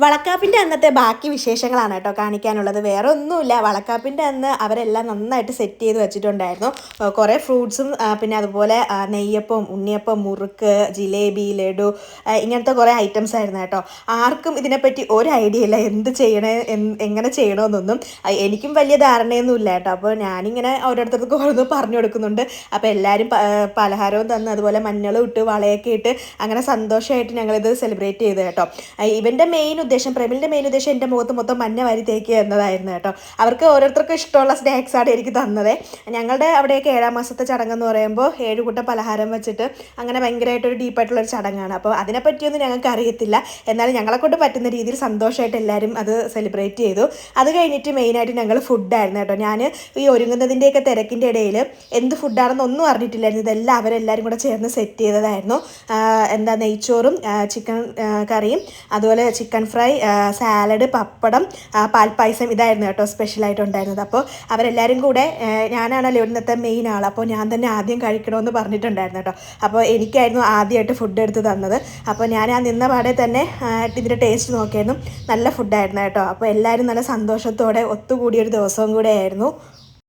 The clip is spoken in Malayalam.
വളക്കാപ്പിൻ്റെ അന്നത്തെ ബാക്കി വിശേഷങ്ങളാണ് കേട്ടോ കാണിക്കാനുള്ളത്. വേറെ ഒന്നുമില്ല. വളക്കാപ്പിൻ്റെ അന്ന് അവരെല്ലാം നന്നായിട്ട് സെറ്റ് ചെയ്ത് വെച്ചിട്ടുണ്ടായിരുന്നു. കുറേ ഫ്രൂട്ട്സും പിന്നെ അതുപോലെ നെയ്യപ്പം, ഉണ്ണിയപ്പം, മുറുക്ക്, ജിലേബി, ലഡു, ഇങ്ങനത്തെ കുറേ ഐറ്റംസ് ആയിരുന്നു കേട്ടോ. ആർക്കും ഇതിനെപ്പറ്റി ഒരു ഐഡിയ ഇല്ല, എന്ത് ചെയ്യണേ എങ്ങനെ ചെയ്യണമെന്നൊന്നും. എനിക്കും വലിയ ധാരണയൊന്നും ഇല്ല കേട്ടോ. അപ്പോൾ ഞാനിങ്ങനെ ഓരോരുത്തർക്ക് ഓരോന്ന് പറഞ്ഞു കൊടുക്കുന്നുണ്ട്. അപ്പോൾ എല്ലാവരും പലഹാരവും തന്ന് അതുപോലെ മഞ്ഞളും ഇട്ട് വളയൊക്കെ ഇട്ട് അങ്ങനെ സന്തോഷമായിട്ട് ഞങ്ങളിത് സെലിബ്രേറ്റ് ചെയ്തു കേട്ടോ. ഇവൻ്റെ മെയിൻ ഉദ്ദേശം, പ്രമിലിൻ്റെ മെയിൻ ഉദ്ദേശം എൻ്റെ മുഖത്ത് മൊത്തം മഞ്ഞ വാരി തേക്കുക എന്നതായിരുന്നു കേട്ടോ. അവർക്ക് ഓരോരുത്തർക്കും ഇഷ്ടമുള്ള സ്നാക്സാണ് എനിക്ക് തന്നത്. ഞങ്ങളുടെ അവിടെയൊക്കെ 7-ാം മാസത്തെ ചടങ്ങെന്ന് പറയുമ്പോൾ 7 കൂട്ടം പലഹാരം വെച്ചിട്ട് അങ്ങനെ ഭയങ്കരമായിട്ടൊരു ഡീപ്പായിട്ടുള്ളൊരു ചടങ്ങാണ്. അപ്പോൾ അതിനെപ്പറ്റിയൊന്നും ഞങ്ങൾക്ക് അറിയത്തില്ല. എന്നാലും ഞങ്ങളെക്കൊണ്ട് പറ്റുന്ന രീതിയിൽ സന്തോഷമായിട്ട് എല്ലാവരും അത് സെലിബ്രേറ്റ് ചെയ്തു. അത് കഴിഞ്ഞിട്ട് മെയിനായിട്ട് ഞങ്ങൾ ഫുഡായിരുന്നു കേട്ടോ. ഞാൻ ഈ ഒരുങ്ങുന്നതിൻ്റെയൊക്കെ തിരക്കിൻ്റെ ഇടയിൽ എന്ത് ഫുഡാണെന്നൊന്നും അറിഞ്ഞിട്ടില്ലായിരുന്നു. ഇതെല്ലാം അവരെല്ലാവരും കൂടെ ചേർന്ന് സെറ്റ് ചെയ്തതായിരുന്നു. നെയ്ച്ചോറും ചിക്കൻ കറിയും അതുപോലെ ചിക്കൻ ഫ്രൈ, സാലഡ്, പപ്പടം, പാൽപ്പായസം, ഇതായിരുന്നു കേട്ടോ സ്പെഷ്യലായിട്ട് ഉണ്ടായിരുന്നത്. അപ്പോൾ അവരെല്ലാവരും കൂടെ, ഞാനാണല്ലോ ഇന്നത്തെ മെയിൻ ആൾ, അപ്പോൾ ഞാൻ തന്നെ ആദ്യം കഴിക്കണമെന്ന് പറഞ്ഞിട്ടുണ്ടായിരുന്നു കേട്ടോ. അപ്പോൾ എനിക്കായിരുന്നു ആദ്യമായിട്ട് ഫുഡ് എടുത്ത് തന്നത്. അപ്പോൾ ഞാൻ ആ നിന്ന പാടെ തന്നെ ഇതിൻ്റെ ടേസ്റ്റ് നോക്കിയായിരുന്നു. നല്ല ഫുഡായിരുന്നു കേട്ടോ. അപ്പോൾ എല്ലാവരും നല്ല സന്തോഷത്തോടെ ഒത്തുകൂടിയൊരു ദിവസവും കൂടെ ആയിരുന്നു.